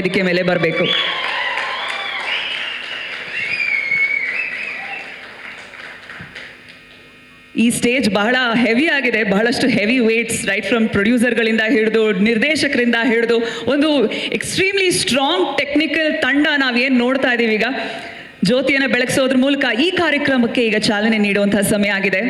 ವೇದಿಕೆ ಮೇಲೆ ಬರಬೇಕು. ಈ ಸ್ಟೇಜ್ ಬಹಳ ಹೆವಿ ಆಗಿದೆ, ಬಹಳಷ್ಟು ಹೆವಿ ವೇಟ್ಸ್, ರೈಟ್ ಫ್ರಮ್ ಪ್ರೊಡ್ಯೂಸರ್ಗಳಿಂದ ಹಿಡಿದು ನಿರ್ದೇಶಕರಿಂದ ಹಿಡಿದು ಒಂದು ಎಕ್ಸ್ಟ್ರೀಮ್ಲಿ ಸ್ಟ್ರಾಂಗ್ ಟೆಕ್ನಿಕಲ್ ತಂಡ ನಾವೇನು ನೋಡ್ತಾ ಇದ್ದೀವಿ ಈಗ. ಜ್ಯೋತಿಯನ್ನು ಬೆಳಗಿಸೋದ್ರ ಮೂಲಕ ಈ ಕಾರ್ಯಕ್ರಮಕ್ಕೆ ಈಗ ಚಾಲನೆ ನೀಡುವಂತಹ ಸಮಯ ಆಗಿದೆ.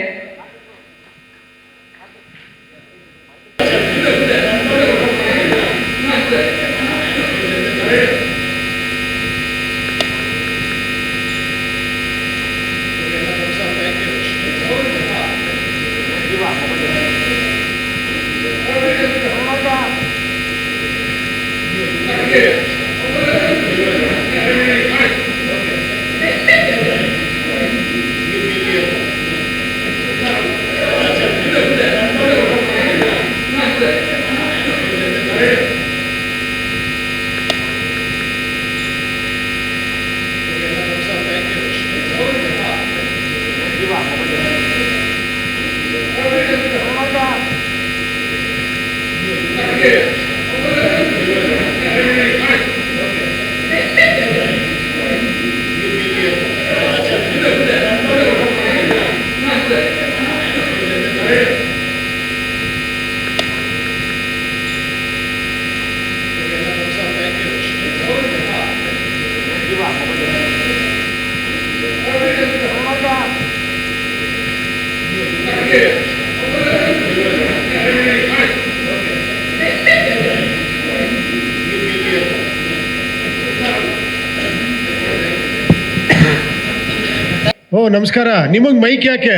ಓ ನಮಸ್ಕಾರ. ನಿಮಗೆ ಮೈಕ್ ಯಾಕೆ?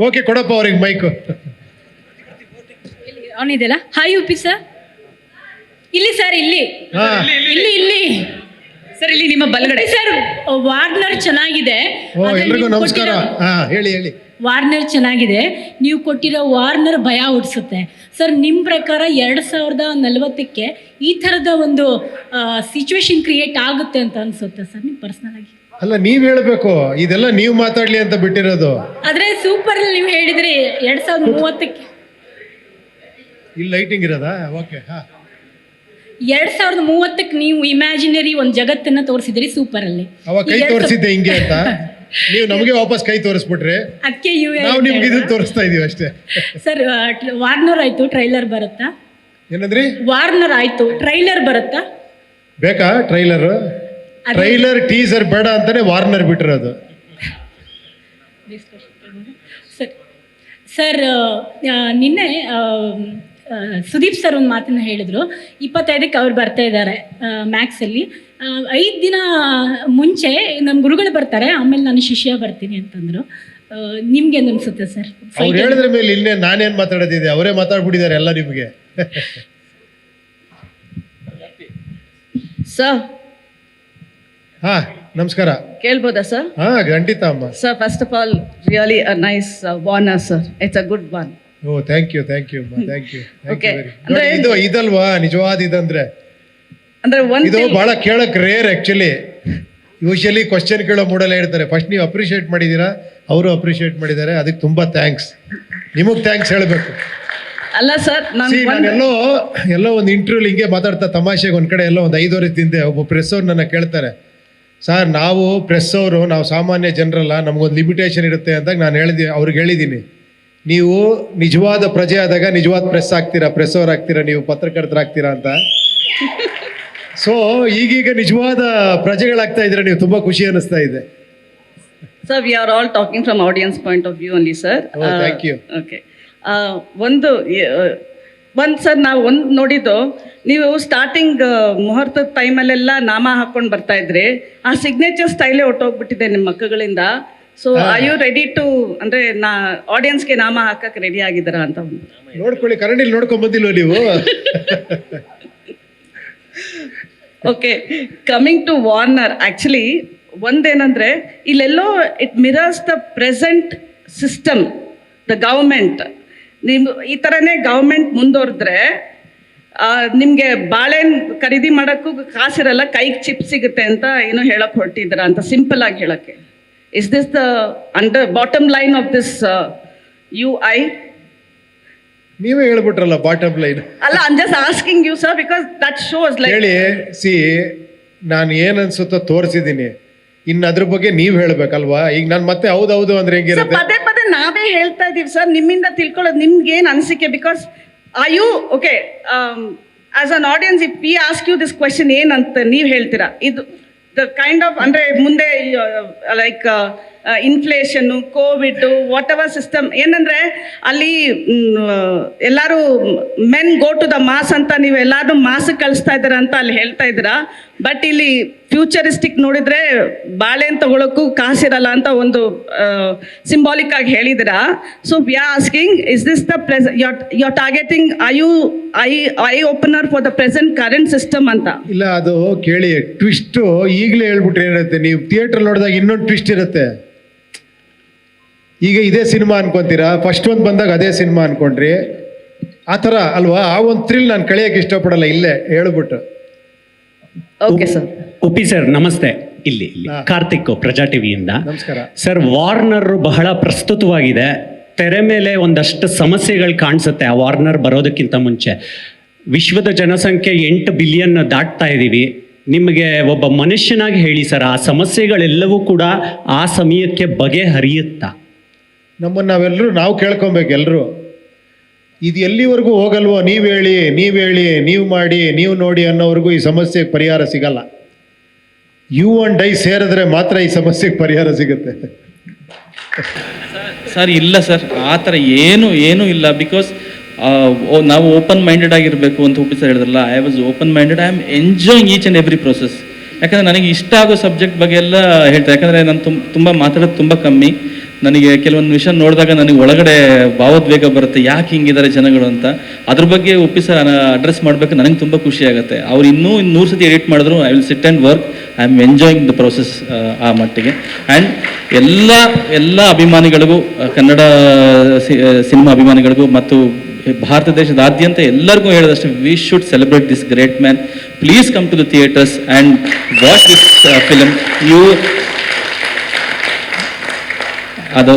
ಓಕೆ ಕೊಡಪ್ಪ ಅವ್ರಿಗೆ ಮೈಕು. ಅವನಿದೆಲ್ಲ. ಹಾಯ್ ಉಪ್ಪಿ ಸರ್, ಇಲ್ಲಿ ಸರ್, ಇಲ್ಲಿ ಇಲ್ಲಿ ಇಲ್ಲಿ ಸರ್, ಇಲ್ಲಿ ನಿಮ್ಮ ಬಲಗಡೆ ಸರ್. ವಾರ್ನರ್ ಚೆನ್ನಾಗಿದೆ. ಓ ಎಲ್ರಿಗೂ ನಮಸ್ಕಾರ. ಹೇಳಿ ಹೇಳಿ. ವಾರ್ನರ್ ಚೆನ್ನಾಗಿದೆ. ನೀವು ಕೊಟ್ಟಿರೋ ವಾರ್ನರ್ ಭಯ ಹುಟ್ಟಿಸುತ್ತೆ ಸರ್. ನಿಮ್ಮ ಪ್ರಕಾರ 2040ಕ್ಕೆ ಈ ಥರದ ಒಂದು ಸಿಚುವೇಶನ್ ಕ್ರಿಯೇಟ್ ಆಗುತ್ತೆ ಅಂತ ಅನ್ಸುತ್ತೆ ಸರ್, ನಿಮ್ಮ ಪರ್ಸನಲ್ ಆಗಿ? ಅಲ್ಲ, ನೀವ್ ಹೇಳ್ಬೇಕು, ಇದೆಲ್ಲ ನೀವು ಮಾತಾಡ್ಲಿ ಅಂತ ಬಿಟ್ಟಿರೋದು. ಆದ್ರೆ ಸೂಪರ್ ನೀವು ಹೇಳಿದ್ರಿ 2030ಕ್ಕೆ ಇಲ್ಲಿ ಲೈಟಿಂಗ್ ಇರೋದಾ? ಓಕೆ. 2030ಕ್ಕೆ ನೀವು ಇಮ್ಯಾಜಿನರಿ ಒಂದು ಜಗತ್ತನ್ನ ತೋರಿಸಿದ್ರಿ ಸೂಪರ್ ಅಲ್ಲಿ. ಅವಾಗ ಕೈ ತೋರಿಸಿದ್ದೆ ಹಿಂಗೆ ಅಂತ, ನೀವು ನಮಗೆ ವಾಪಸ್ ಕೈ ತೋರಿಸ್ಬಿಟ್ರೆ ಅದಕ್ಕೆ ನಾವು ನಿಮ್ಗೆ ಇದನ್ನ ತೋರಿಸ್ತಾ ಇದೀವಿ ಅಷ್ಟೇ. ಸರ್, ವಾರ್ನರ್ ಆಯ್ತು, ಟ್ರೈಲರ್ ಬರುತ್ತಾ? ಏನಂದ್ರಿ? ವಾರ್ನರ್ ಆಯ್ತು, ಟ್ರೈಲರ್ ಬರುತ್ತಾ? ಬೇಕಾ ಟ್ರೈಲರ್? ಟ್ರೈಲರ್ ಟೀಸರ್ ಬೇಡ ಅಂತಾನೆ ವಾರ್ನರ್ ಬಿಟ್ಟಿರೋದು. ಸರ್, ನಿನ್ನೆ ಸುದೀಪ್ ಸರ್ ಒಂದು ಮಾತನ್ನ ಹೇಳಿದ್ರು. 25ಕ್ಕೆ ಅವ್ರು ಬರ್ತಾ ಇದ್ದಾರೆ ಮ್ಯಾಕ್ಸಲ್ಲಿ. 5 ದಿನ ಮುಂಚೆ ನಮ್ಮ ಗುರುಗಳು ಬರ್ತಾರೆ, ಆಮೇಲೆ ನಾನು ಶಿಷ್ಯ ಬರ್ತೀನಿ ಅಂತಂದರು. ನಿಮ್ಗೆ ಏನು ಅನ್ಸುತ್ತೆ ಸರ್? ಅವ್ರು ಹೇಳಿದ್ರ ಮೇಲೆ ಇನ್ನೇ ನಾನೇನು ಮಾತಾಡೋದಿದೆ, ಅವರೇ ಮಾತಾಡ್ಬಿಟ್ಟಿದ್ದಾರೆ ಎಲ್ಲ ನಿಮಗೆ. ಸರ್ ನಮಸ್ಕಾರ. ಕೇಳ್ಬೋದಾ ಸರ್? ಖಂಡಿತ ಅಮ್ಮ. Sir, first of all really a nice warner sir. It's a good one. Oh thank you thank you thank you. ಅಂದ್ರೆ ಇದು ಇದಲ್ವಾ ನಿಜವಾದ ಇದಂದ್ರೆ? ಅಂದ್ರೆ ಇದು ಬಹಳ ಕೇಳಕ್ ರೇರ್ ಆಕ್ಚುಲಿ. ಯೂಶಲಿ ಕ್ವಶನ್ ಕೇಳೋ ಮೂಡಲ್ಲ ಹೇಳ್ತಾರೆ. ಫಸ್ಟ್ ನೀವು ಅಪ್ರಿಷಿಯೇಟ್ ಮಾಡಿದ್ದೀರಾ, ಅವರು ಅಪ್ರಿಷಿಯೇಟ್ ಮಾಡಿದ್ದಾರೆ, ಅದಕ್ಕೆ ತುಂಬಾ ಥ್ಯಾಂಕ್ಸ್. ನಿಮಗೆ ಥ್ಯಾಂಕ್ಸ್ ಹೇಳಬೇಕು. ಅಲ್ಲ ಸರ್, ಎಲ್ಲೋ ಒಂದು ಇಂಟರ್ವ್ಯೂಲಿ ಹಿಂಗೆ ಮಾತಾಡ್ತಾ ತಮಾಷೆಗೆ ಒಂದ್ ಕಡೆ ಎಲ್ಲೋ ಒಂದು 5 ವರ್ಷದ ಹಿಂದೆ ಒಬ್ಬ ಪ್ರೆಸ್ ಅವ್ರು ನನ್ನ ಕೇಳ್ತಾರೆ, ಸರ್ ನಾವು ಪ್ರೆಸ್ ಅವರು, ನಾವು ಸಾಮಾನ್ಯ ಜನರಲ್ಲ, ನಮಗೊಂದು ಲಿಮಿಟೇಷನ್ ಇರುತ್ತೆ ಅಂತ ನಾನು ಅವ್ರಿಗೆ ಹೇಳಿದ್ದೀನಿ. ನೀವು ನಿಜವಾದ ಪ್ರಜೆ ಆದಾಗ ನಿಜವಾದ ಪ್ರೆಸ್ ಆಗ್ತೀರಾ, ಪ್ರೆಸ್ ಅವ್ರು ಆಗ್ತೀರಾ, ನೀವು ಪತ್ರಕರ್ತರಾಗ್ತೀರಾ ಅಂತ. ಸೊ ಈಗೀಗ ನಿಜವಾದ ಪ್ರಜೆಗಳಾಗ್ತಾ ಇದ್ರೆ ನೀವು, ತುಂಬಾ ಖುಷಿ ಅನಿಸ್ತಾ ಇದೆ. Sir, we are all talking from audience point of view only sir. Thank you. Okay. ಒಂದು ಸರ್, ನಾವು ಒಂದು ನೋಡಿದ್ದು, ನೀವು ಸ್ಟಾರ್ಟಿಂಗ್ ಮುಹೂರ್ತದ ಟೈಮಲ್ಲೆಲ್ಲ ನಾಮ ಹಾಕೊಂಡು ಬರ್ತಾ ಇದ್ರಿ. ಆ ಸಿಗ್ನೇಚರ್ ಸ್ಟೈಲೇ ಹೊಟ್ಟೋಗ್ಬಿಟ್ಟಿದೆ ನಿಮ್ಮ ಮಕ್ಕಳಿಂದ. So are you ready to, ಅಂದ್ರೆ ಆಡಿಯನ್ಸ್ಗೆ ನಾಮ ಹಾಕಕ್ಕೆ ರೆಡಿ ಆಗಿದ್ದೀರಾ ಅಂತ? ನೋಡ್ಕೊಳ್ಳಿ, ಕನ್ನಡಿಲಿ ನೋಡ್ಕೊಂಡ್ ಬಂದಿಲ್ವ ನೀವು? Okay, coming to Warner, actually ಒಂದೇನಂದರೆ ಇಲ್ಲೆಲ್ಲೋ it mirrors the present system, the government. ನೀವು ಈ ಥರನೇ ಗೌರ್ಮೆಂಟ್ ಮುಂದುವರೆದ್ರೆ ನಿಮಗೆ ಬಾಳೆಹಣ್ಣು ಖರೀದಿ ಮಾಡೋಕ್ಕೂ ಕಾಸಿರಲ್ಲ, ಕೈಗೆ ಚಿಪ್ ಸಿಗುತ್ತೆ ಅಂತ ಏನೋ ಹೇಳಕ್ಕೆ ಹೊರಟಿದ್ದೀರಾ ಅಂತ, ಸಿಂಪಲ್ ಆಗಿ ಹೇಳೋಕ್ಕೆ. Is this the bottom line of this UI? ನೀವೇ ಹೇಳ್ಬಿಟ್ರಲ್ಲ ಬಾಟಮ್ ಲೈನ್. ಅಲ್ಲ, I am just asking you sir because that shows like. ಹೇಳಿ, ನಾನು ಏನ್ ಅನ್ಸುತ್ತೋ ತೋರಿಸಿದ್ದೀನಿ, ಇನ್ನು ಅದ್ರ ಬಗ್ಗೆ ನೀವ್ ಹೇಳ್ಬೇಕಲ್ವಾ. ಈಗ ನಾನು ಮತ್ತೆ ಹೌದೌದು ಅಂದ್ರೆ ಹೆಂಗಿರುತ್ತೆ? ಪದೇ ಪದೇ ನಾವೇ ಹೇಳ್ತಾ ಇದೀವಿ ಸರ್, ನಿಮ್ಮಿಂದ ತಿಳ್ಕೊಳ್ಳೋದು. ನಿಮ್ಗೆ ಏನ್ ಅನಿಸಿಕೆ? Because are you okay as an audience, if we ask you this question ಏನಂತ ನೀವು ಹೇಳ್ತೀರಾ? ಇದು ದ ಕೈಂಡ್ ಆಫ್ ಅಂದ್ರೆ ಮುಂದೆ ಲೈಕ್ ಇನ್ಫ್ಲೇಷನ್ನು, ಕೋವಿಡ್, ವಾಟ್ ಎವರ್ ಸಿಸ್ಟಮ್ ಏನಂದ್ರೆ ಅಲ್ಲಿ ಎಲ್ಲರೂ men go to the mass ಅಂತ ನೀವು ಎಲ್ಲಾರು ಮಾಸ್ ಕಳಿಸ್ತಾ ಇದ್ದೀರಾ ಅಂತ ಅಲ್ಲಿ ಹೇಳ್ತಾ ಇದ್ದೀರಾ. ಬಟ್ ಇಲ್ಲಿ ಫ್ಯೂಚರಿಸ್ಟಿಕ್ ನೋಡಿದ್ರೆ ಬಾಳೆನ್ ತಗೊಳಕ್ಕೂ ಕಾಸಿರಲ್ಲ ಅಂತ ಒಂದು ಸಿಂಬಾಲಿಕ್ ಆಗಿ ಹೇಳಿದಿರಾ. So we are asking, is this the you are targeting, are you eye opener for the present current system ಅಂತ? ಇಲ್ಲ, ಅದು ಕೇಳಿ, ಟ್ವಿಸ್ಟ್ ಈಗಲೇ ಹೇಳ್ಬಿಟ್ರೆ ಏನಿರುತ್ತೆ, ನೀವು ಥಿಯೇಟರ್ ನೋಡಿದಾಗ ಇನ್ನೊಂದು ಟ್ವಿಸ್ಟ್ ಇರುತ್ತೆ. ಈಗ ಇದೇ ಸಿನಿಮಾ ಅನ್ಕೊಂತೀರಾ, ಫಸ್ಟ್ ಒಂದು ಬಂದಾಗ ಅದೇ ಸಿನಿಮಾ ಅನ್ಕೊಂಡ್ರಿ, ಆ ಥರ ಅಲ್ವಾ? ಆ ಒಂದು ಥ್ರಿಲ್ ನಾನು ಕಳಿಯಕ್ಕೆ ಇಷ್ಟಪಡಲ್ಲ, ಇಲ್ಲೇ ಹೇಳ್ಬಿಟ್ಟು. Okay sir. ಉಪಿ ಸರ್ ನಮಸ್ತೆ. ಇಲ್ಲಿ ಕಾರ್ತಿಕ್, ಪ್ರಜಾ ಟಿವಿಯಿಂದ. ನಮಸ್ಕಾರ ಸರ್. ವಾರ್ನರ್ ಬಹಳ ಪ್ರಸ್ತುತವಾಗಿದೆ. ತೆರೆ ಮೇಲೆ ಒಂದಷ್ಟು ಸಮಸ್ಯೆಗಳು ಕಾಣಿಸುತ್ತೆ ಆ ವಾರ್ನರ್ ಬರೋದಕ್ಕಿಂತ ಮುಂಚೆ. ವಿಶ್ವದ ಜನಸಂಖ್ಯೆ 8 ಬಿಲಿಯನ್ ದಾಟ್ತಾ ಇದ್ದೀವಿ. ನಿಮಗೆ ಒಬ್ಬ ಮನುಷ್ಯನಾಗಿ ಹೇಳಿ ಸರ್, ಆ ಸಮಸ್ಯೆಗಳೆಲ್ಲವೂ ಕೂಡ ಆ ಸಮಯಕ್ಕೆ ಬಗೆಹರಿಯುತ್ತಾ? ನಮ್ಮನ್ನು ನಾವು ಕೇಳ್ಕೊಬೇಕು ಎಲ್ಲರೂ. ಇದು ಎಲ್ಲಿವರೆಗೂ ಹೋಗಲ್ವೋ, ನೀವು ಹೇಳಿ, ನೀವು ಮಾಡಿ, ನೀವು ನೋಡಿ ಅನ್ನೋವರೆಗೂ ಈ ಸಮಸ್ಯೆಗೆ ಪರಿಹಾರ ಸಿಗಲ್ಲ. ಯು ಅಂಡ್ ಐ ಸೇರಿದ್ರೆ ಮಾತ್ರ ಈ ಸಮಸ್ಯೆಗೆ ಪರಿಹಾರ ಸಿಗುತ್ತೆ. ಸರ್ ಇಲ್ಲ ಸರ್, ಆ ಥರ ಏನೂ ಇಲ್ಲ. ಬಿಕಾಸ್ ನಾವು ಓಪನ್ ಮೈಂಡೆಡ್ ಆಗಿರಬೇಕು ಅಂತ ಉಪಿ ಸರ್ ಹೇಳಿದ್ರಲ್ಲ, I was open minded. I am enjoying each and every process. ಯಾಕಂದರೆ ನನಗೆ ಇಷ್ಟ ಆಗೋ ಸಬ್ಜೆಕ್ಟ್ ಬಗ್ಗೆ ಎಲ್ಲ ಹೇಳ್ತಾರೆ. ಯಾಕಂದರೆ ನಾನು ತುಂಬ ಮಾತಾಡೋದು ತುಂಬ ಕಮ್ಮಿ. ನನಗೆ ಕೆಲವೊಂದು ವಿಷಯ ನೋಡಿದಾಗ ನನಗೆ ಒಳಗಡೆ ಭಾವೋದ್ವೇಗ ಬರುತ್ತೆ, ಯಾಕೆ ಹಿಂಗಿದ್ದಾರೆ ಜನಗಳು ಅಂತ. ಅದ್ರ ಬಗ್ಗೆ ಉಪಿ ಸರ್ ಅಡ್ರೆಸ್ ಮಾಡಬೇಕು, ನನಗೆ ತುಂಬ ಖುಷಿ ಆಗುತ್ತೆ. ಅವ್ರು ಇನ್ನೂ 100 ಸತಿ ಎಡಿಟ್ ಮಾಡಿದ್ರು, I will sit and work. I am enjoying the process ಆ ಮಟ್ಟಿಗೆ. ಆ್ಯಂಡ್ ಎಲ್ಲ ಅಭಿಮಾನಿಗಳಿಗೂ, ಕನ್ನಡ ಸಿನಿಮಾ ಅಭಿಮಾನಿಗಳಿಗೂ ಮತ್ತು ಭಾರತ ದೇಶದಾದ್ಯಂತ ಎಲ್ಲರಿಗೂ ಹೇಳಿದಷ್ಟು, we should celebrate this great man. Please come to the theatres and watch this film. ಅದು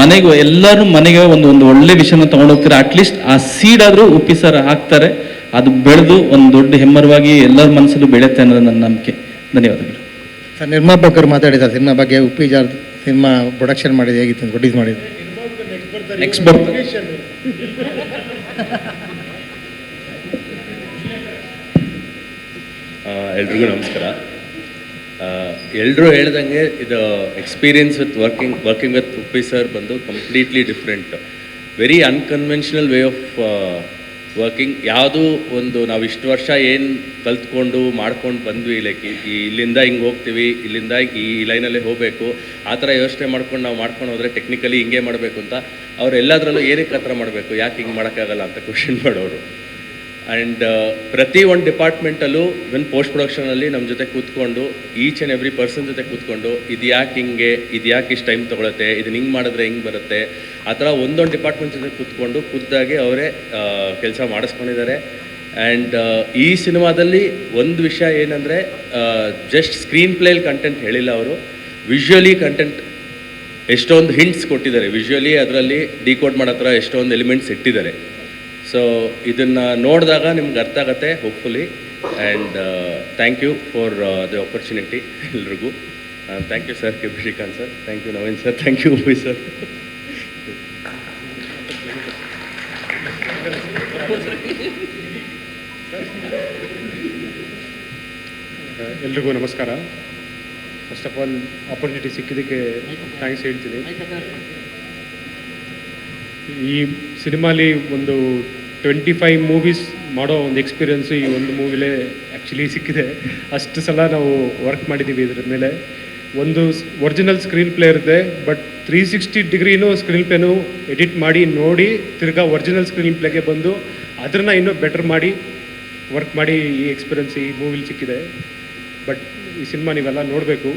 ಮನೆಗೂ ಎಲ್ಲರೂ ಮನೆಗೆ ಒಂದು ಒಳ್ಳೆ ವಿಷಯನ ತೊಗೊಂಡೋಗ್ತಾರೆ. ಅಟ್ಲೀಸ್ಟ್ ಆ ಸೀಡ್ ಆದರೂ ಉಪ್ಪಿ ಸರ್ ಹಾಕ್ತಾರೆ, ಅದು ಬೆಳೆದು ಒಂದು ದೊಡ್ಡ ಹೆಮ್ಮರವಾಗಿ ಎಲ್ಲರ ಮನಸ್ಸಲ್ಲೂ ಬೆಳೆಯುತ್ತೆ ಅನ್ನೋದು ನನ್ನ ನಂಬಿಕೆ. ಧನ್ಯವಾದಗಳು ಸರ್. ನಿರ್ಮಾಪಕರು ಮಾತಾಡಿದ್ದಾರೆ ಸಿನಿಮಾ ಬಗ್ಗೆ. ಉಪ್ಪಿ ಜಾರ್ ಸಿನಿಮಾ ಪ್ರೊಡಕ್ಷನ್ ಮಾಡಿದ್ದು ಹೇಗಿತ್ತು, ಪ್ರೊಡ್ಯೂಸ್ ಮಾಡಿದ್ದು? ನೆಕ್ಸ್ಟ್ ಬರ್ತದೆ. ಎಲ್ರಿಗೂ ನಮಸ್ಕಾರ. ಎಲ್ಲರೂ ಹೇಳ್ದಂಗೆ ಇದು experience with working with Uppi sir ಬಂದು completely different, very unconventional way of working. ಯಾವುದೂ ಒಂದು ನಾವು ಇಷ್ಟು ವರ್ಷ ಏನು ಕಲ್ತ್ಕೊಂಡು ಮಾಡ್ಕೊಂಡು ಬಂದ್ವಿ, ಲೈಕ್ ಇಲ್ಲಿಂದ ಹಿಂಗೆ ಹೋಗ್ತೀವಿ, ಇಲ್ಲಿಂದ ಈ ಲೈನಲ್ಲೇ ಹೋಗಬೇಕು, ಆ ಥರ ಯೋಚನೆ ಮಾಡ್ಕೊಂಡು ನಾವು ಮಾಡ್ಕೊಂಡು ಹೋದರೆ ಟೆಕ್ನಿಕಲಿ ಹಿಂಗೆ ಮಾಡಬೇಕು ಅಂತ ಅವ್ರು ಎಲ್ಲದರಲ್ಲೂ ಏನಕ್ಕೆ ಆ ಥರ ಮಾಡಬೇಕು, ಯಾಕೆ ಹಿಂಗೆ ಮಾಡೋಕ್ಕಾಗಲ್ಲ ಅಂತ ಕ್ವಶನ್ ಮಾಡೋರು. ಆ್ಯಂಡ್ ಪ್ರತಿ ಒಂದು ಡಿಪಾರ್ಟ್ಮೆಂಟಲ್ಲೂ ಇವನ್ ಪೋಸ್ಟ್ ಪ್ರೊಡಕ್ಷನಲ್ಲಿ ನಮ್ಮ ಜೊತೆ ಕೂತ್ಕೊಂಡು, ಈಚ್ ಆ್ಯಂಡ್ ಎವ್ರಿ ಪರ್ಸನ್ ಜೊತೆ ಕೂತ್ಕೊಂಡು, ಇದು ಯಾಕೆ ಹಿಂಗೆ, ಇದು ಯಾಕೆ ಇಷ್ಟು ಟೈಮ್ ತೊಗೊಳುತ್ತೆ, ಇದನ್ನ ಹಿಂಗೆ ಮಾಡಿದ್ರೆ ಹಿಂಗೆ ಬರುತ್ತೆ, ಆ ಥರ ಒಂದೊಂದು ಡಿಪಾರ್ಟ್ಮೆಂಟ್ ಜೊತೆ ಕೂತ್ಕೊಂಡು ಖುದ್ದಾಗಿ ಅವರೇ ಕೆಲಸ ಮಾಡಿಸ್ಕೊಂಡಿದ್ದಾರೆ. ಆ್ಯಂಡ್ ಈ ಸಿನಿಮಾದಲ್ಲಿ ಒಂದು ವಿಷಯ ಏನಂದರೆ, ಜಸ್ಟ್ ಸ್ಕ್ರೀನ್ ಪ್ಲೇಲಿ ಕಂಟೆಂಟ್ ಹೇಳಿಲ್ಲ ಅವರು, ವಿಜುವಲಿ ಕಂಟೆಂಟ್ ಎಷ್ಟೊಂದು ಹಿಂಟ್ಸ್ ಕೊಟ್ಟಿದ್ದಾರೆ. ವಿಜುವಲಿ ಅದರಲ್ಲಿ ಡಿಕೋಡ್ ಮಾಡೋ ಥರ ಎಷ್ಟೊಂದು ಎಲಿಮೆಂಟ್ಸ್ ಇಟ್ಟಿದ್ದಾರೆ. ಸೊ ಇದನ್ನು ನೋಡಿದಾಗ ನಿಮ್ಗೆ ಅರ್ಥ ಆಗುತ್ತೆ hopefully. And thank you for the opportunity ಎಲ್ರಿಗೂ. Thank you sir, K P Srikanth sir, thank you Naveen sir, thank you Uppi sir. ಎಲ್ರಿಗೂ ನಮಸ್ಕಾರ. ಫಸ್ಟ್ ಆಫ್ ಆಲ್ ಆಪರ್ಚುನಿಟಿ ಸಿಕ್ಕಿದ್ದಕ್ಕೆ ಥ್ಯಾಂಕ್ಸ್ ಹೇಳ್ತೀನಿ. ಈ ಸಿನಿಮಾಲಿ ಒಂದು 25 ಮೂವೀಸ್ ಮಾಡೋ ಒಂದು ಎಕ್ಸ್ಪೀರಿಯೆನ್ಸು ಈ ಒಂದು ಮೂವಿಲೇ ಆ್ಯಕ್ಚುಲಿ ಸಿಕ್ಕಿದೆ. ಅಷ್ಟು ಸಲ ನಾವು ವರ್ಕ್ ಮಾಡಿದ್ದೀವಿ ಇದ್ರ ಮೇಲೆ. ಒಂದು ಒರಿಜಿನಲ್ ಸ್ಕ್ರೀನ್ ಪ್ಲೇ ಇರುತ್ತೆ, ಬಟ್ 360 ಡಿಗ್ರಿನೂ ಸ್ಕ್ರೀನ್ ಪ್ಲೇನೂ ಎಡಿಟ್ ಮಾಡಿ ನೋಡಿ ತಿರ್ಗಾ ಒರಿಜಿನಲ್ ಸ್ಕ್ರೀನ್ ಪ್ಲೇಗೆ ಬಂದು ಅದನ್ನು ಇನ್ನೂ ಬೆಟರ್ ಮಾಡಿ ವರ್ಕ್ ಮಾಡಿ ಈ ಎಕ್ಸ್ಪೀರಿಯೆನ್ಸ್ ಈ ಮೂವಿಲಿ ಸಿಕ್ಕಿದೆ. ಬಟ್ ಈ ಸಿನಿಮಾ ನೀವೆಲ್ಲ ನೋಡಬೇಕು,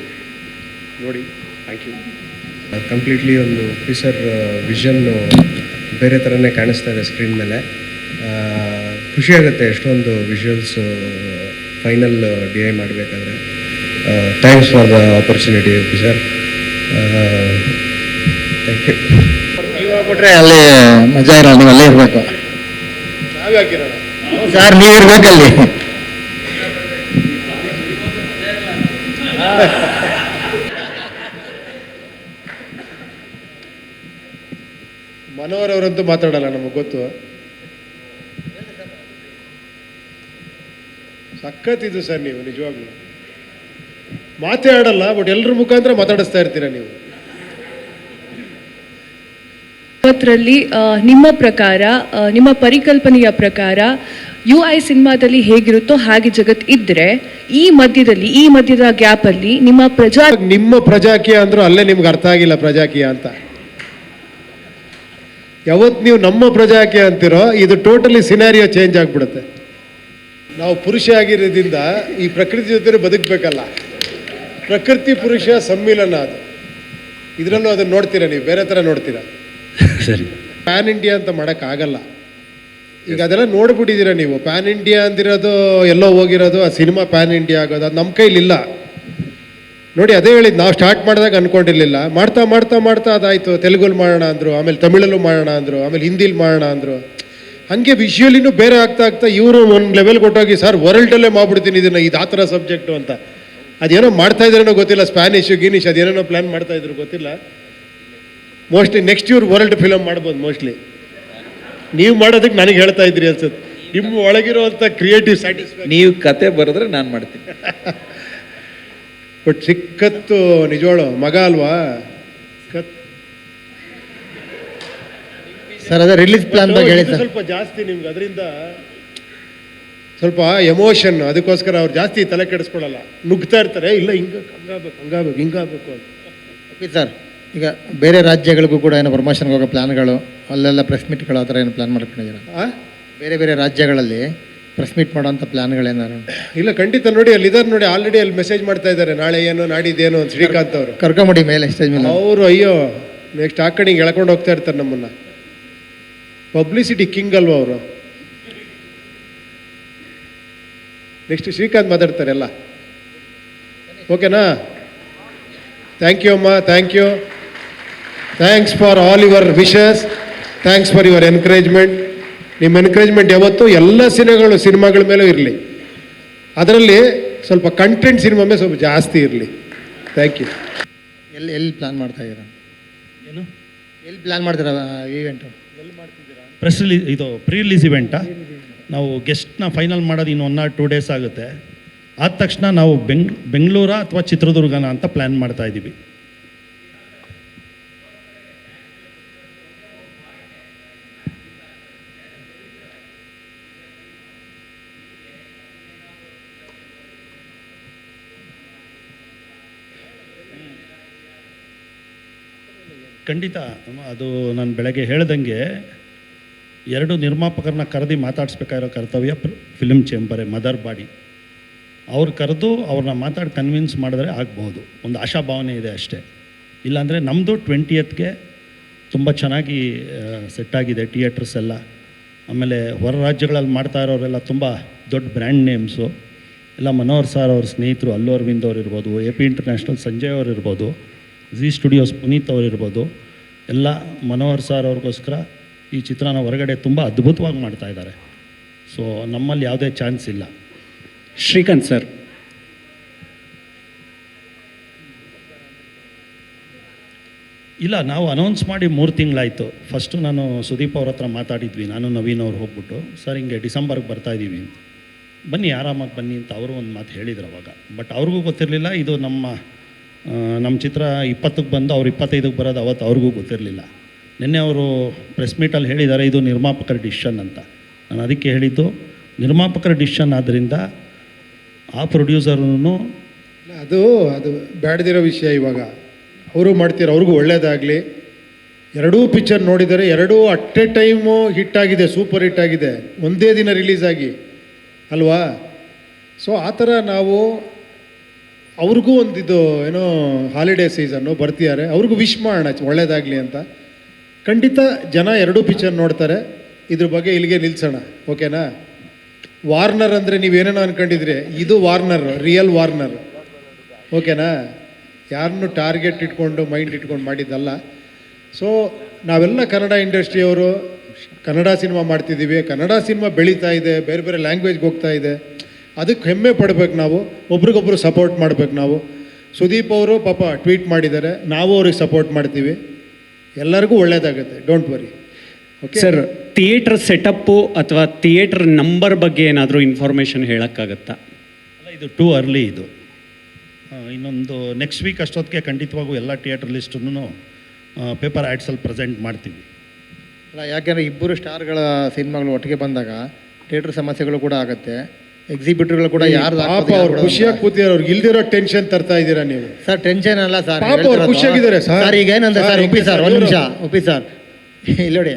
ನೋಡಿ. Thank you. ಕಂಪ್ಲೀಟ್ಲಿ ಒಂದು ಪಿಸರ್ ವಿಷನ್ನು ಬೇರೆ ಥರನೇ ಕಾಣಿಸ್ತಾ ಇದೆ ಸ್ಕ್ರೀನ್ ಮೇಲೆ. ಖುಷಿಯಾಗುತ್ತೆ ಎಷ್ಟೊಂದು ವಿಷುವಲ್ಸು ಫೈನಲ್ ಡಿ ಐ ಮಾಡಬೇಕಾದ್ರೆ. Thanks for the opportunity P sir. Thank you. ನೀವು ಹೋಗ್ಬಿಟ್ರೆ ಅಲ್ಲಿ ಮಜಾ ಇರಲ್ಲ, ನೀವು ಅಲ್ಲೇ ಇರಬೇಕು. ನಾವ್ಯಾಕಿರೋಣ? ಸರ್ ನೀವಿರ್ಬೇಕಲ್ಲಿ. ಮನೋಹರ್ ಅವರಂತೂ ಮಾತಾಡಲ್ಲ, ನಮಗೆ ಗೊತ್ತು. ಸಖತ್ತಿದ್ದು ಸರ್ ನೀವು, ನಿಜವಾಗ್ಲೂ ಮಾತೇ ಆಡಲ್ಲ, ಬಟ್ ಎಲ್ಲರ ಮುಖಾಂತರ ಮಾತಾಡಿಸ್ತಾ ಇರ್ತೀರಾ ನೀವು. ರಲ್ಲಿ ನಿಮ್ಮ ಪ್ರಕಾರ, ನಿಮ್ಮ ಪರಿಕಲ್ಪನೆಯ ಪ್ರಕಾರ UI ಸಿನಿಮಾದಲ್ಲಿ ಹೇಗಿರುತ್ತೋ ಹಾಗೆ ಜಗತ್ ಇದ್ರೆ ಈ ಮಧ್ಯದ ಗ್ಯಾಪಲ್ಲಿ ನಿಮ್ಮ ಪ್ರಜಾಕೀಯ ಅಂದ್ರೂ ಅಲ್ಲೇ ನಿಮ್ಗೆ ಅರ್ಥ ಆಗಿಲ್ಲ ಪ್ರಜಾಕೀಯ ಅಂತ. ಯಾವತ್ತು ನೀವು ನಮ್ಮ ಪ್ರಜಾಕೀಯ ಅಂತಿರೋ, ಇದು ಟೋಟಲಿ ಸಿನಾರಿಯೋ ಚೇಂಜ್ ಆಗಿಬಿಡುತ್ತೆ. ನಾವು ಪುರುಷ ಆಗಿರೋದ್ರಿಂದ ಈ ಪ್ರಕೃತಿ ಜೊತೆ ಬದುಕಬೇಕಲ್ಲ. ಪ್ರಕೃತಿ ಪುರುಷ ಸಮ್ಮಿಲನ ಅದು. ಇದರಲ್ಲೂ ಅದನ್ನು ನೋಡ್ತೀರಾ ನೀವು, ಬೇರೆ ಥರ ನೋಡ್ತೀರಾ. ಸರಿ, ಪ್ಯಾನ್ ಇಂಡಿಯಾ ಅಂತ ಮಾಡೋಕ್ಕಾಗಲ್ಲ. ಈಗ ಅದೆಲ್ಲ ನೋಡ್ಬಿಟ್ಟಿದ್ದೀರಾ ನೀವು. ಪ್ಯಾನ್ ಇಂಡಿಯಾ ಅಂದಿರೋದು ಎಲ್ಲೋ ಹೋಗಿರೋದು, ಆ ಸಿನಿಮಾ ಪ್ಯಾನ್ ಇಂಡಿಯಾ ಆಗೋದು ಅದು ನಮ್ಮ ಕೈಲಿಲ್ಲ ನೋಡಿ. ಅದೇ ಹೇಳಿದ್ದು, ನಾವು ಸ್ಟಾರ್ಟ್ ಮಾಡಿದಾಗ ಅಂದ್ಕೊಂಡಿರಲಿಲ್ಲ. ಮಾಡ್ತಾ ಮಾಡ್ತಾ ಮಾಡ್ತಾ ಅದಾಯಿತು. ತೆಲುಗಲ್ಲಿ ಮಾಡೋಣ ಅಂದರು, ಆಮೇಲೆ ತಮಿಳಲ್ಲೂ ಮಾಡೋಣ ಅಂದರು, ಆಮೇಲೆ ಹಿಂದಿಲಿ ಮಾಡೋಣ ಅಂದರು. ಹಾಗೆ ವಿಷುವಲಿನೂ ಬೇರೆ ಆಗ್ತಾ ಆಗ್ತಾ ಇವರು ಒಂದು ಲೆವೆಲ್ ಕೊಟ್ಟೋಗಿ, ಸರ್ ವರ್ಲ್ಡಲ್ಲೇ ಮಾಡ್ಬಿಡ್ತೀನಿ ಇದನ್ನು, ಇದು ಆ ಥರ ಸಬ್ಜೆಕ್ಟು ಅಂತ. ಅದೇನೋ ಮಾಡ್ತಾ ಇದ್ರೇನೋ ಗೊತ್ತಿಲ್ಲ, ಸ್ಪ್ಯಾನಿಷು ಗೀನಿಷ್ ಅದೇನೋ ಪ್ಲ್ಯಾನ್ ಮಾಡ್ತಾಯಿದ್ರು ಗೊತ್ತಿಲ್ಲ. ಮೋಸ್ಟ್ಲಿ ನೆಕ್ಸ್ಟ್ ಇವ್ರು ವರ್ಲ್ಡ್ ಫಿಲಮ್ ಮಾಡ್ಬೋದು ಮೋಸ್ಟ್ಲಿ. ನೀವು ಮಾಡೋದಕ್ಕೆ ನನಗೆ ಹೇಳ್ತಾ ಇದ್ರಿ ಅನ್ಸುತ್ತೆ. ನಿಮ್ಮ ಒಳಗಿರುವಂಥ ಕ್ರಿಯೇಟಿವ್ ಸ್ಯಾಟಿಸ್ಫ್ಯಾಕ್ಷನ್. ನೀವು ಕತೆ ಬರೆದ್ರೆ ನಾನು ಮಾಡ್ತೀನಿ. ಬಟ್ ಸಿಕ್ಕತ್ತು ನಿಜವಾಳು ಮಗ ಅಲ್ವಾ. ಸರ್ ಅದೇ ರಿಲೀಸ್ ಪ್ಲಾನ್ ಬಗ್ಗೆ ಹೇಳಿ ಸರ್. ಸ್ವಲ್ಪ ಜಾಸ್ತಿ ನಿಮ್ಗೆ ಅದರಿಂದ ಸ್ವಲ್ಪ ಎಮೋಷನ್, ಅದಕ್ಕೋಸ್ಕರ ಅವ್ರು ಜಾಸ್ತಿ ತಲೆ ಕೆಡಿಸ್ಕೊಳ್ಳಲ್ಲ, ನುಗ್ತಾ ಇರ್ತಾರೆ. ಇಲ್ಲ ಹಿಂಗಾಗಬೇಕು ಅಂತ. ಓಕೆ ಸರ್, ಈಗ ಬೇರೆ ರಾಜ್ಯಗಳಿಗೂ ಕೂಡ ಏನೋ ಪ್ರಮೋಷನ್ಗೆ ಹೋಗೋ ಪ್ಲಾನ್ಗಳು, ಅಲ್ಲೆಲ್ಲ ಪ್ರೆಸ್ ಮೀಟ್ಗಳು ಆ ಥರ ಏನು ಪ್ಲಾನ್ ಮಾಡ್ಕೊಂಡಿದ್ದೀರಾ? ಬೇರೆ ರಾಜ್ಯಗಳಲ್ಲಿ ಪ್ರೆಸ್ ಮೀಟ್ ಮಾಡೋಂಥ ಪ್ಲಾನ್ಗಳೇನಾರು? ಇಲ್ಲ, ಖಂಡಿತ. ನೋಡಿ ಅಲ್ಲಿದ್ದಾರೆ ನೋಡಿ, ಆಲ್ರೆಡಿ ಅಲ್ಲಿ ಮೆಸೇಜ್ ಮಾಡ್ತಾ ಇದ್ದಾರೆ, ನಾಳೆ ಏನು ನಾಡಿದ್ದೇನು ಅಂತ. ಶ್ರೀಕಾಂತ್ ಅವರು ಕರ್ಕೊಂಬಿಡಿ ಮೇಲೆ ಸ್ಟೇಜ್ ಮೇಲೆ. ಅವರು ಅಯ್ಯೋ ನೆಕ್ಸ್ಟ್ ಆ ಕಡೆ ಹಿಂಗೆ ಎಳ್ಕೊಂಡು ಹೋಗ್ತಾ ಇರ್ತಾರೆ ನಮ್ಮನ್ನು. ಪಬ್ಲಿಸಿಟಿ ಕಿಂಗ್ ಅಲ್ವಾ ಅವರು. ನೆಕ್ಸ್ಟ್ ಶ್ರೀಕಾಂತ್ ಮಾತಾಡ್ತಾರೆ ಎಲ್ಲ. ಓಕೆನಾ? ಥ್ಯಾಂಕ್ ಯು ಅಮ್ಮ, thank you. Thanks for all your wishes, thanks for your encouragement. ನಿಮ್ಮ ಎನ್ಕರೇಜ್ಮೆಂಟ್ ಯಾವತ್ತೂ ಎಲ್ಲ ಸಿನಿಮಾಗಳ ಮೇಲೂ ಇರಲಿ. ಅದರಲ್ಲಿ ಸ್ವಲ್ಪ ಕಂಟೆಂಟ್ ಸಿನಿಮಾ ಮೇಲೆ ಸ್ವಲ್ಪ ಜಾಸ್ತಿ ಇರಲಿ. Thank you. ಎಲ್ಲಿ ಪ್ಲಾನ್ ಮಾಡ್ತಾ ಇದ್ದೀರಾ? ಏನು ಎಲ್ಲಿ ಪ್ಲಾನ್ ಮಾಡ್ತೀರಾ ಈವೆಂಟು? ಪ್ರೆಸ್ ರಿಲೀಸ್, ಇದು ಪ್ರೀ ರಿಲೀಸ್ ಇವೆಂಟಾ? ನಾವು ಗೆಸ್ಟ್ನ ಫೈನಲ್ ಮಾಡೋದು ಇನ್ನು 1 or 2 days ಆಗುತ್ತೆ. ಆದ ತಕ್ಷಣ ನಾವು ಬೆಂಗಳೂರ ಅಥವಾ ಚಿತ್ರದುರ್ಗನ ಅಂತ ಪ್ಲ್ಯಾನ್ ಮಾಡ್ತಾ ಇದ್ದೀವಿ. ಖಂಡಿತ. ಅದು ನಾನು ಬೆಳಗ್ಗೆ ಹೇಳ್ದಂಗೆ 2 ನಿರ್ಮಾಪಕರನ್ನ ಕರೆದು ಮಾತಾಡಿಸ್ಬೇಕಾಗಿರೋ ಕರ್ತವ್ಯ ಫಿಲ್ಮ್ ಚೇಂಬರೇ, ಮದರ್ ಬಾಡಿ. ಅವ್ರು ಕರೆದು ಅವ್ರನ್ನ ಮಾತಾಡಿ ಕನ್ವಿನ್ಸ್ ಮಾಡಿದ್ರೆ ಆಗ್ಬೋದು. ಒಂದು ಆಶಾಭಾವನೆ ಇದೆ ಅಷ್ಟೇ. ಇಲ್ಲಾಂದರೆ ನಮ್ಮದು 20th ತುಂಬ ಚೆನ್ನಾಗಿ ಸೆಟ್ ಆಗಿದೆ ಥಿಯೇಟರ್ಸ್ ಎಲ್ಲ. ಆಮೇಲೆ ಹೊರ ರಾಜ್ಯಗಳಲ್ಲಿ ಮಾಡ್ತಾ ಇರೋರೆಲ್ಲ ತುಂಬ ದೊಡ್ಡ ಬ್ರ್ಯಾಂಡ್ ನೇಮ್ಸು ಎಲ್ಲ. ಮನೋಹರ್ ಸರ್ ಅವ್ರ ಸ್ನೇಹಿತರು ಅಲ್ಲು ಅರವಿಂದ್ ಅವ್ರು ಇರ್ಬೋದು, AP ಇಂಟರ್ನ್ಯಾಷನಲ್ ಸಂಜಯ್ ಅವ್ರು ಇರ್ಬೋದು, ಝೀ ಸ್ಟುಡಿಯೋಸ್ ಪುನೀತ್ ಅವ್ರು ಇರ್ಬೋದು. ಎಲ್ಲ ಮನೋಹರ್ ಸರ್ ಅವ್ರಿಗೋಸ್ಕರ ಈ ಚಿತ್ರನ ಹೊರಗಡೆ ತುಂಬ ಅದ್ಭುತವಾಗಿ ಮಾಡ್ತಾ ಇದ್ದಾರೆ. ಸೊ ನಮ್ಮಲ್ಲಿ ಯಾವುದೇ ಚಾನ್ಸ್ ಇಲ್ಲ. ಶ್ರೀಕಾಂತ್ ಸರ್, ಇಲ್ಲ, ನಾವು ಅನೌನ್ಸ್ ಮಾಡಿ 3 ತಿಂಗಳಾಯಿತು. ಫಸ್ಟು ನಾನು ಸುದೀಪ್ ಅವ್ರ ಹತ್ರ ಮಾತಾಡಿದ್ವಿ, ನಾನು ನವೀನ್ ಅವ್ರು ಹೋಗ್ಬಿಟ್ಟು, ಸರ್ ಹಿಂಗೆ ಡಿಸೆಂಬರ್ಗೆ ಬರ್ತಾಯಿದ್ದೀವಿ ಅಂತ. ಬನ್ನಿ, ಆರಾಮಾಗಿ ಬನ್ನಿ ಅಂತ ಅವರು ಒಂದು ಮಾತು ಹೇಳಿದ್ರು ಅವಾಗ. ಬಟ್ ಅವ್ರಿಗೂ ಗೊತ್ತಿರಲಿಲ್ಲ ಇದು ನಮ್ಮ ಚಿತ್ರ 20ಕ್ಕೆ ಬಂದು ಅವ್ರು 25ಕ್ಕೆ ಬರೋದು. ಅವತ್ತು ಅವ್ರಿಗೂ ಗೊತ್ತಿರಲಿಲ್ಲ. ನಿನ್ನೆ ಅವರು ಪ್ರೆಸ್ ಮೀಟಲ್ಲಿ ಹೇಳಿದ್ದಾರೆ ಇದು ನಿರ್ಮಾಪಕರ ಡಿಸಿಷನ್ ಅಂತ. ನಾನು ಅದಕ್ಕೆ ಹೇಳಿದ್ದು, ನಿರ್ಮಾಪಕರ ಡಿಸಿಷನ್ ಆದ್ದರಿಂದ ಆ ಪ್ರೊಡ್ಯೂಸರ್ನು ಅದು ಬೇಡದಿರೋ ವಿಷಯ. ಇವಾಗ ಅವರು ಮಾಡ್ತೀರ, ಅವ್ರಿಗೂ ಒಳ್ಳೇದಾಗಲಿ. 2 ಪಿಕ್ಚರ್ ನೋಡಿದರೆ 2 ಅಟ್ ಎ ಟೈಮು ಹಿಟ್ಟಾಗಿದೆ, ಸೂಪರ್ ಹಿಟ್ ಆಗಿದೆ, ಒಂದೇ ದಿನ ರಿಲೀಸ್ ಆಗಿ ಅಲ್ವಾ. ಸೊ ಆ ಥರ ನಾವು ಅವ್ರಿಗೂ ಒಂದಿದು ಏನೋ ಹಾಲಿಡೇ ಸೀಸನ್ನು ಬರ್ತಿದ್ದಾರೆ, ಅವ್ರಿಗೂ ವಿಶ್ ಮಾಡೋಣ ಒಳ್ಳೇದಾಗಲಿ ಅಂತ. ಖಂಡಿತ ಜನ 2 ಪಿಕ್ಚರ್ ನೋಡ್ತಾರೆ. ಇದ್ರ ಬಗ್ಗೆ ಇಲ್ಲಿಗೆ ನಿಲ್ಸೋಣ, ಓಕೆನಾ? ವಾರ್ನರ್ ಅಂದರೆ ನೀವೇನೇನೋ ಅಂದ್ಕೊಂಡಿದ್ರಿ, ಇದು ವಾರ್ನರ್, ರಿಯಲ್ ವಾರ್ನರ್, ಓಕೆನಾ? ಯಾರನ್ನು ಟಾರ್ಗೆಟ್ ಇಟ್ಕೊಂಡು ಮೈಂಡ್ ಇಟ್ಕೊಂಡು ಮಾಡಿದ್ದಲ್ಲ. ಸೊ ನಾವೆಲ್ಲ ಕನ್ನಡ ಇಂಡಸ್ಟ್ರಿಯವರು ಕನ್ನಡ ಸಿನಿಮಾ ಮಾಡ್ತಿದ್ದೀವಿ, ಕನ್ನಡ ಸಿನಿಮಾ ಬೆಳೀತಾ ಇದೆ, ಬೇರೆ ಬೇರೆ ಲ್ಯಾಂಗ್ವೇಜ್ಗೆ ಹೋಗ್ತಾ ಇದೆ. ಅದಕ್ಕೆ ಹೆಮ್ಮೆ ಪಡ್ಬೇಕು ನಾವು, ಒಬ್ರಿಗೊಬ್ರು ಸಪೋರ್ಟ್ ಮಾಡ್ಬೇಕು ನಾವು. ಸುದೀಪ್ ಅವರು ಪಾಪ ಟ್ವೀಟ್ ಮಾಡಿದ್ದಾರೆ, ನಾವು ಅವ್ರಿಗೆ ಸಪೋರ್ಟ್ ಮಾಡ್ತೀವಿ. ಎಲ್ಲರಿಗೂ ಒಳ್ಳೆಯದಾಗುತ್ತೆ, don't worry. Okay sir, theatre setup ಅಥವಾ ಥಿಯೇಟರ್ ನಂಬರ್ ಬಗ್ಗೆ ಏನಾದರೂ ಇನ್ಫಾರ್ಮೇಷನ್ ಹೇಳೋಕ್ಕಾಗತ್ತಾ? ಅಲ್ಲ, ಇದು ಟೂ ಅರ್ಲಿ ಇದು. ಇನ್ನೊಂದು ನೆಕ್ಸ್ಟ್ ವೀಕ್ ಅಷ್ಟೊತ್ತಿಗೆ ಖಂಡಿತವಾಗೂ ಎಲ್ಲ ಥಿಯೇಟರ್ ಲಿಸ್ಟನ್ನು ಪೇಪರ್ ಆ್ಯಡ್ಸಲ್ಲಿ ಪ್ರೆಸೆಂಟ್ ಮಾಡ್ತೀವಿ. ಅಲ್ಲ, ಯಾಕೆಂದರೆ ಇಬ್ಬರು ಸ್ಟಾರ್ಗಳ ಸಿನಿಮಾಗಳು ಒಟ್ಟಿಗೆ ಬಂದಾಗ ಥಿಯೇಟರ್ ಸಮಸ್ಯೆಗಳು ಕೂಡ ಆಗುತ್ತೆ. ಎಕ್ಸಿಬಿಟರ್ಗಳು ಕೂಡ ಯಾರು ಪಾಪ ಅವ್ರು ಖುಷಿಯಾಗಿ ಕೂತಿದ್ದಾರೆ, ಅವ್ರಿಗೆ ಇಲ್ದಿರೋ ಟೆನ್ಷನ್ ತರ್ತಾ ಇದ್ದೀರಾ ನೀವು. ಸರ್ ಟೆನ್ಷನ್ ಅಲ್ಲ ಸರ್, ಪಾಪ ಅವ್ರು ಖುಷಿಯಾಗಿದ್ದಾರೆ ಸರ್. ಸರ್ ಈಗ ಏನಂದ್ರೆ ಸರ್, ಒಪ್ಪಿ ಸರ್, ಒಂದು ನಿಮಿಷ ಒಪ್ಪಿ ಸರ್. ಇಲ್ಲಿ ನೋಡಿ,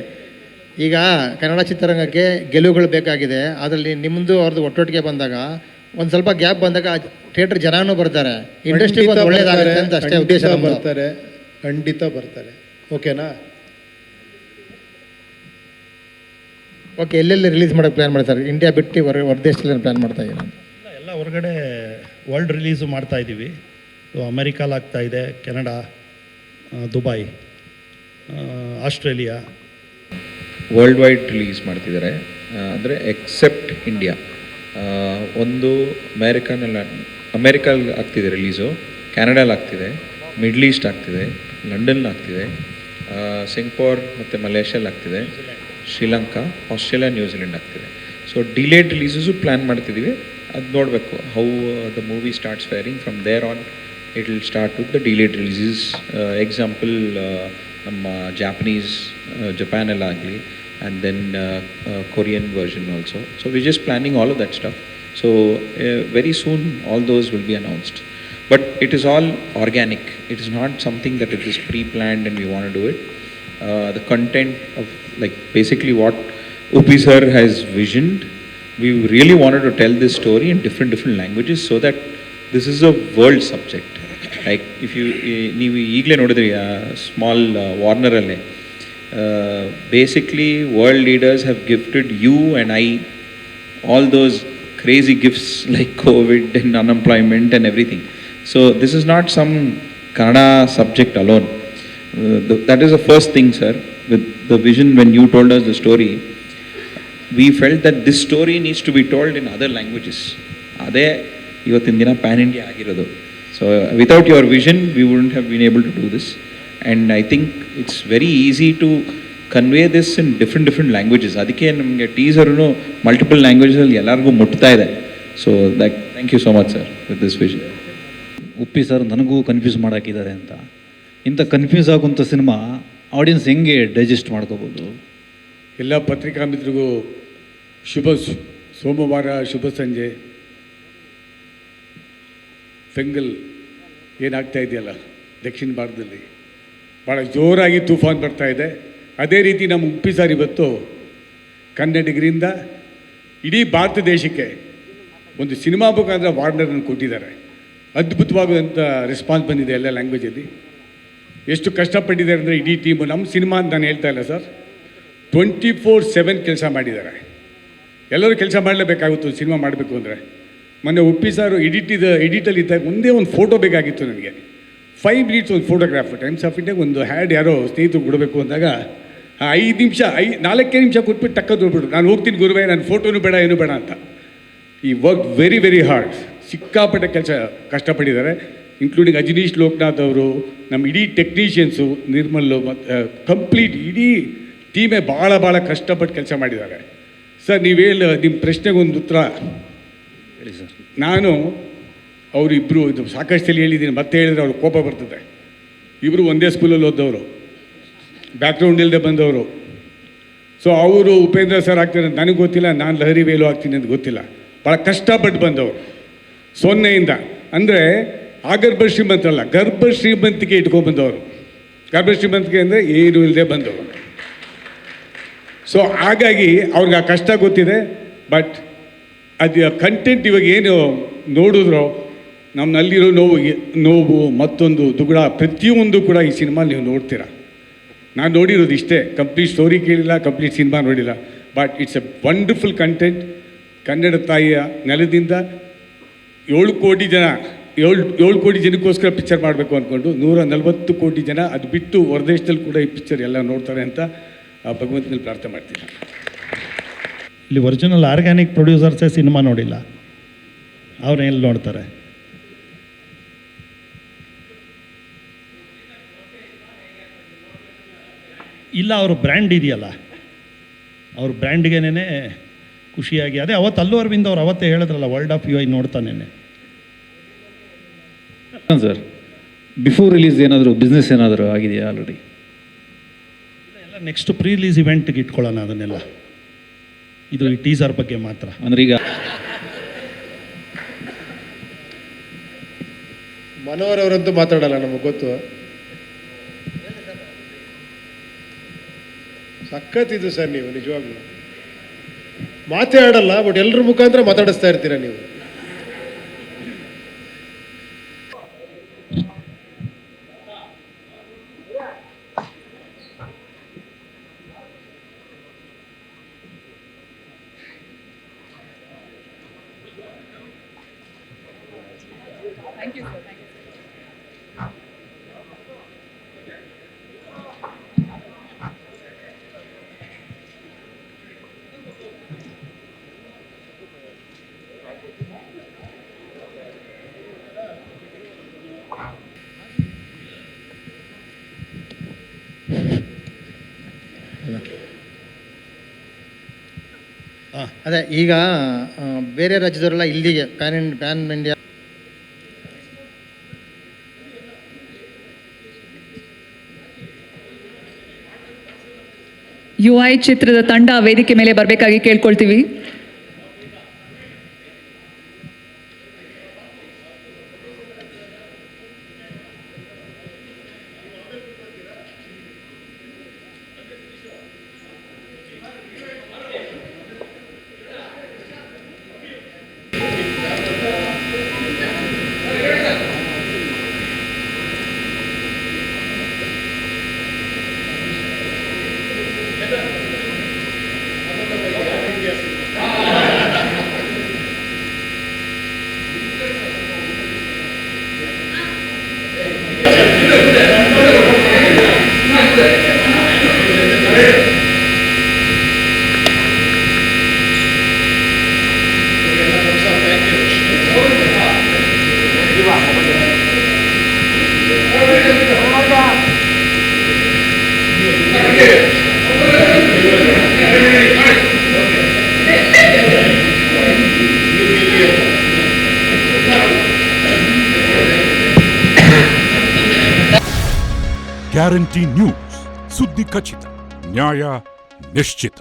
ಈಗ ಕನ್ನಡ ಚಿತ್ರರಂಗಕ್ಕೆ ಗೆಲುವುಗಳು ಬೇಕಾಗಿದೆ. ಅದರಲ್ಲಿ ನಿಮ್ಮದು ಅವ್ರದ್ದು ಒಟ್ಟೊಟ್ಟಿಗೆ ಬಂದಾಗ ಒಂದು ಸ್ವಲ್ಪ ಗ್ಯಾಪ್ ಬಂದಾಗ ಥಿಯೇಟರ್ ಜನನೂ ಬರ್ತಾರೆ, ಇಂಡಸ್ಟ್ರಿ ಒಳ್ಳೇದಾಗುತ್ತೆ ಅಂತ ಅಷ್ಟೇ ಉದ್ದೇಶ. ಬರ್ತಾರೆ, ಖಂಡಿತ ಬರ್ತಾರೆ. ಓಕೆನಾ? ಓಕೆ, ಎಲ್ಲೆಲ್ಲಿ ರಿಲೀಸ್ ಮಾಡೋಕ್ಕೆ ಪ್ಲ್ಯಾನ್ ಮಾಡ್ತಾರೆ? ಇಂಡಿಯಾ ಬಿಟ್ಟು ಹೊರದೇಶದಲ್ಲಿ ಪ್ಲ್ಯಾನ್ ಮಾಡ್ತಾ ಇದ್ದೀರಾ? ಎಲ್ಲ ಹೊರಗಡೆ ವರ್ಲ್ಡ್ ರಿಲೀಸು ಮಾಡ್ತಾ ಇದ್ದೀವಿ. ಅಮೆರಿಕಾಲ್ ಆಗ್ತಾ ಇದೆ, Canada, Dubai, Australia. World wide release ಮಾಡ್ತಿದ್ದಾರೆ, ಅಂದರೆ ಎಕ್ಸೆಪ್ಟ್ ಇಂಡಿಯಾ. ಒಂದು ಅಮೇರಿಕಲ್ಲಿ ಆಗ್ತಿದೆ ರಿಲೀಸು, ಕೆನಡಾಲ್ ಆಗ್ತಿದೆ, ಮಿಡ್ಲ್ ಈಸ್ಟ್ ಆಗ್ತಿದೆ, ಲಂಡನ್ ಆಗ್ತಿದೆ, ಸಿಂಗಪೂರ್ ಮತ್ತು ಮಲೇಷ್ಯಲ್ಲಿ ಆಗ್ತಿದೆ, ಶ್ರೀಲಂಕಾ, ಆಸ್ಟ್ರೇಲಿಯಾ, ನ್ಯೂಜಿಲೆಂಡ್ ಆಗ್ತಿದೆ. ಸೊ ಡಿಲೇಡ್ ರಿಲೀಸಸ್ಸು ಪ್ಲ್ಯಾನ್ ಮಾಡ್ತಿದ್ದೀವಿ. ಅದು ನೋಡಬೇಕು how the movie starts faring. From there on it will start with the delayed releases. Example ನಮ್ಮ ಜಾಪನೀಸ್, ಜಪಾನಲ್ಲಾಗಲಿ, and then Korean version also. So we're just planning all of that stuff. So very soon all those will be announced. But it is all organic. It is not something that it is pre-planned and we want to do it. The content of, like, basically what Uppi sir has visioned, we really wanted to tell this story in different languages so that this is a world subject. Like if you ನೀವು ಈಗಲೇ ನೋಡಿದ್ರಿ small ವಾರ್ನರಲ್ಲೇ, basically world leaders have gifted you and I all those crazy gifts like COVID and unemployment and everything. So this is not some Kannada subject alone. That is the first thing, sir. With the vision, when you told us the story, we felt that this story needs to be told in other languages. Ade ಇವತ್ತಿನ ದಿನ PAN India ಆಗಿರೋದು. So without your vision we wouldn't have been able to do this. And I think it's very easy to convey this in different languages. ಅದಕ್ಕೆ ನಮಗೆ ಟೀಸರ್ನು multiple ಲ್ಯಾಂಗ್ವೇಜಲ್ಲಿ ಎಲ್ಲರಿಗೂ ಮುಟ್ತಾ ಇದೆ. So thank you so much sir with this vision. Uppi sir ನನಗೂ confuse ಮಾಡೋಕ್ಕಿದ್ದಾರೆ ಅಂತ. ಇಂಥ confuse ಆಗುವಂಥ ಸಿನಿಮಾ ಆಡಿಯನ್ಸ್ ಹೆಂಗೆ ಡೈಜೆಸ್ಟ್ ಮಾಡ್ಕೋಬೋದು? ಎಲ್ಲ ಪತ್ರಿಕಾ ಮಿತ್ರರಿಗೂ ಸೋಮವಾರ ಶುಭ ಸಂಜೆ. ಫೆಂಗಲ್ ಏನಾಗ್ತಾ ಇದೆಯಲ್ಲ ದಕ್ಷಿಣ ಭಾರತದಲ್ಲಿ, ಭಾಳ ಜೋರಾಗಿ ತುಫಾನ್ ಬರ್ತಾ ಇದೆ. ಅದೇ ರೀತಿ ನಮ್ಮ ಉಪ್ಪಿ ಸರ್ ಇವತ್ತು ಕನ್ನಡಿಗರಿಂದ ಇಡೀ ಭಾರತ ದೇಶಕ್ಕೆ ಒಂದು ಸಿನಿಮಾ ಮುಖಾಂತರ ವಾರ್ನರನ್ನು ಕೊಟ್ಟಿದ್ದಾರೆ. ಅದ್ಭುತವಾದಂಥ ರೆಸ್ಪಾನ್ಸ್ ಬಂದಿದೆ ಎಲ್ಲ ಲ್ಯಾಂಗ್ವೇಜಲ್ಲಿ. ಎಷ್ಟು ಕಷ್ಟಪಟ್ಟಿದ್ದಾರೆ ಅಂದರೆ ಇಡೀ ಟೀಮು. ನಮ್ಮ ಸಿನಿಮಾ ಅಂತ ನಾನು ಹೇಳ್ತಾ ಇಲ್ಲ ಸರ್, 24/7 ಕೆಲಸ ಮಾಡಿದ್ದಾರೆ. ಎಲ್ಲರೂ ಕೆಲಸ ಮಾಡಲೇಬೇಕಾಗುತ್ತೆ ಒಂದು ಸಿನಿಮಾ ಮಾಡಬೇಕು ಅಂದರೆ. ಮೊನ್ನೆ ಉಪ್ಪಿ ಸಾರು ಎಡಿಟಲ್ಲಿ ಇದ್ದಾಗ ಒಂದೇ ಒಂದು ಫೋಟೋ ಬೇಕಾಗಿತ್ತು ನನಗೆ. 5 minutes ಒಂದು ಫೋಟೋಗ್ರಾಫ್ ಟೈಮ್ಸ್ ಆಫ್ ಇಂಡಿಯಾಗೆ ಒಂದು ಹ್ಯಾಡ್ ಯಾರೋ ಸ್ನೇಹಿತರು ಕೊಡಬೇಕು ಅಂದಾಗ 5 ನಿಮಿಷ 4 ನಿಮಿಷ ಕೊಟ್ಬಿಟ್ಟು ಟಕ್ಕದ್ದು ಹೋಗ್ಬಿಟ್ರು. ನಾನು ಹೋಗ್ತೀನಿ ಗುರುವೇ, ನನ್ನ ಫೋಟೋನು ಬೇಡ ಏನೂ ಬೇಡ ಅಂತ. ಈ ವರ್ಕ್ ವೆರಿ ಹಾರ್ಡ್, ಸಿಕ್ಕಾಪಟ್ಟೆ ಕೆಲಸ ಕಷ್ಟಪಟ್ಟಿದ್ದಾರೆ. ಇನ್ಕ್ಲೂಡಿಂಗ್ ಅಜನೀಶ್ ಲೋಕನಾಥ್ ಅವರು, ನಮ್ಮ ಇಡೀ ಟೆಕ್ನಿಷಿಯನ್ಸು, ನಿರ್ಮಲ್ಲು ಮತ್ತು ಕಂಪ್ಲೀಟ್ ಇಡೀ ಟೀಮೇ ಭಾಳ ಕಷ್ಟಪಟ್ಟು ಕೆಲಸ ಮಾಡಿದ್ದಾರೆ. ಸರ್ ನಿಮ್ಮ ಪ್ರಶ್ನೆಗೆ ಒಂದು ಉತ್ತರ ಹೇಳಿ ಸರ್. ನಾನು ಅವರಿಬ್ಬರು ಇದು ಸಾಕಷ್ಟು ಸಲ ಹೇಳಿದ್ದೀನಿ, ಮತ್ತೆ ಹೇಳಿದ್ರೆ ಅವ್ರಿಗೆ ಕೋಪ ಬರ್ತದೆ. ಇಬ್ಬರು ಒಂದೇ ಸ್ಕೂಲಲ್ಲಿ ಓದೋರು, ಬ್ಯಾಕ್ಗ್ರೌಂಡ್ ಇಲ್ಲದೆ ಬಂದವರು. ಸೊ ಅವರು ಉಪೇಂದ್ರ ಸರ್ ಆಗ್ತಾರೆ ಅಂತ ನನಗೆ ಗೊತ್ತಿಲ್ಲ, ನಾನು ಲಹರಿ ವೇಲು ಆಗ್ತೀನಿ ಅಂತ ಗೊತ್ತಿಲ್ಲ. ಭಾಳ ಕಷ್ಟಪಟ್ಟು ಬಂದವರು ಸೊನ್ನೆಯಿಂದ. ಅಂದರೆ ಆಗರ್ಭ ಶ್ರೀಮಂತರಲ್ಲ, ಗರ್ಭ ಶ್ರೀಮಂತಿಕೆ ಇಟ್ಕೊಂಡ್ಬಂದವರು. ಗರ್ಭ ಶ್ರೀಮಂತಿಕೆ ಅಂದರೆ ಏನು ಇಲ್ಲದೆ ಬಂದವರು. ಸೊ ಹಾಗಾಗಿ ಅವ್ರಿಗೆ ಆ ಕಷ್ಟ ಗೊತ್ತಿದೆ. ಬಟ್ ಅದು ಕಂಟೆಂಟ್ ಇವಾಗ ಏನು ನೋಡಿದ್ರೋ ನಮ್ಮಲ್ಲಿರೋ ನೋವು ಮತ್ತೊಂದು ದುಗುಡ ಪ್ರತಿಯೊಂದು ಕೂಡ ಈ ಸಿನಿಮಾ ನೀವು ನೋಡ್ತೀರಾ. ನಾನು ನೋಡಿರೋದು ಇಷ್ಟೇ, ಕಂಪ್ಲೀಟ್ ಸ್ಟೋರಿ ಕೇಳಿಲ್ಲ, ಕಂಪ್ಲೀಟ್ ಸಿನಿಮಾ ನೋಡಿಲ್ಲ. But it's A wonderful content. Kannada ತಾಯಿಯ ನೆಲದಿಂದ 7 ಕೋಟಿ ಜನ 7 ಕೋಟಿ ಜನಕ್ಕೋಸ್ಕರ ಪಿಕ್ಚರ್ ಮಾಡಬೇಕು ಅಂದ್ಕೊಂಡು 140 ಕೋಟಿ ಜನ ಅದು ಬಿಟ್ಟು ಹೊರದೇಶದಲ್ಲಿ ಕೂಡ ಈ ಪಿಕ್ಚರ್ ಎಲ್ಲ ನೋಡ್ತಾರೆ ಅಂತ ಆ ಭಗವಂತನಲ್ಲಿ ಪ್ರಾರ್ಥನೆ ಮಾಡ್ತೀನಿ. ಇಲ್ಲಿ ಒರಿಜಿನಲ್ ಆರ್ಗ್ಯಾನಿಕ್ ಪ್ರೊಡ್ಯೂಸರ್ಸೇ ಸಿನಿಮಾ ನೋಡಿಲ್ಲ, ಅವ್ರು ಎಲ್ಲಿ ನೋಡ್ತಾರೆ? ಇಲ್ಲ, ಅವ್ರ ಬ್ರ್ಯಾಂಡ್ ಇದೆಯಲ್ಲ, ಅವ್ರ ಬ್ರ್ಯಾಂಡ್ಗೇನೆ ಖುಷಿಯಾಗಿ. ಅದೇ ಅವತ್ತು ಅಲ್ಲು ಅರವಿಂದ್ ಅವ್ರು ಅವತ್ತೇ ಹೇಳಿದ್ರಲ್ಲ, ವರ್ಲ್ಡ್ ಆಫ್ ಯು ಐ ನೋಡ್ತಾನೇನೆ. ಸರ್, ಬಿಫೋರ್ ರಿಲೀಸ್ ಏನಾದರೂ ಬಿಸ್ನೆಸ್ ಏನಾದರೂ ಆಗಿದೆಯಾ ಆಲ್ರೆಡಿ? ಎಲ್ಲ ನೆಕ್ಸ್ಟ್ ಪ್ರೀ ರಿಲೀಸ್ ಇವೆಂಟ್ಗೆ ಇಟ್ಕೊಳ್ಳೋಣ ಅದನ್ನೆಲ್ಲ. ಇದು ಈ ಟೀಸರ್ ಬಗ್ಗೆ ಮಾತ್ರ. ಅಂದ್ರೆ ಈಗ ಮನೋಹರ್ ಅವರಂತೂ ಮಾತಾಡಲ್ಲ, ನಮಗೆ ಗೊತ್ತು. ಸಖತ್ತಿದು ಸರ್, ನೀವು ನಿಜವಾಗ್ಲೂ ಮಾತೇ ಆಡಲ್ಲ, ಬಟ್ ಎಲ್ಲರ ಮುಖಾಂತರ ಮಾತಾಡಿಸ್ತಾ ಇರ್ತೀರ ನೀವು. ಅದೇ ಈಗ ಬೇರೆ ರಾಜ್ಯದವರೆಲ್ಲ ಇಲ್ಲಿಗೆ ಪ್ಯಾನ್ ಇಂಡಿಯಾ UI ಚಿತ್ರದ ತಂಡ ವೇದಿಕೆ ಮೇಲೆ ಬರಬೇಕಾಗಿ ಕೇಳ್ಕೊಳ್ತೀವಿ. ಗ್ಯಾರಂಟಿ ನ್ಯೂಸ್, ಸುದ್ದಿ ಖಚಿತ, ನ್ಯಾಯ ನಿಶ್ಚಿತ.